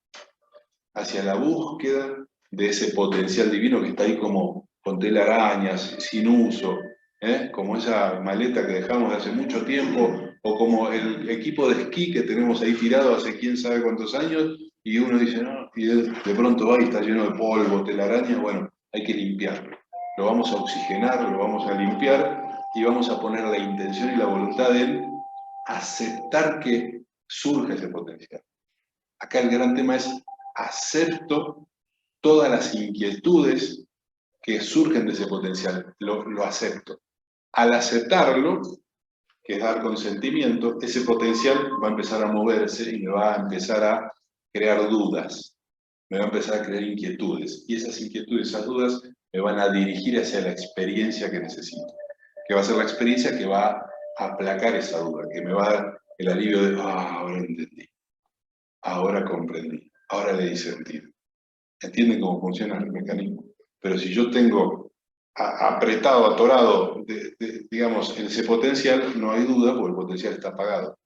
hacia la búsqueda de ese potencial divino que está ahí como con telarañas, sin uso, como esa maleta que dejamos de hace mucho tiempo, o como el equipo de esquí que tenemos ahí tirado hace quién sabe cuántos años, y uno dice, no, y de pronto va y está lleno de polvo, telarañas, bueno, hay que limpiarlo. Lo vamos a oxigenar, lo vamos a limpiar, y vamos a poner la intención y la voluntad en aceptar que surge ese potencial. Acá el gran tema es, acepto todas las inquietudes que surgen de ese potencial, lo acepto. Al aceptarlo, que es dar consentimiento, ese potencial va a empezar a moverse y me va a empezar a crear dudas, me va a empezar a crear inquietudes, y esas inquietudes, esas dudas, me van a dirigir hacia la experiencia que necesito, que va a ser la experiencia que va aplacar esa duda, que me va a dar el alivio de, ahora entendí, ahora comprendí, ahora le di sentido. ¿Entienden cómo funciona el mecanismo? Pero si yo tengo apretado, atorado, digamos, en ese potencial, no hay duda, porque el potencial está apagado.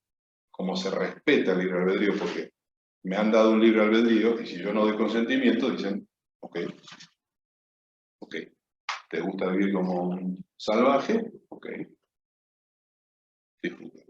Como se respeta el libre albedrío, porque me han dado un libre albedrío, y si yo no doy consentimiento, dicen, ok, ¿te gusta vivir como un salvaje? Ok, disfruta.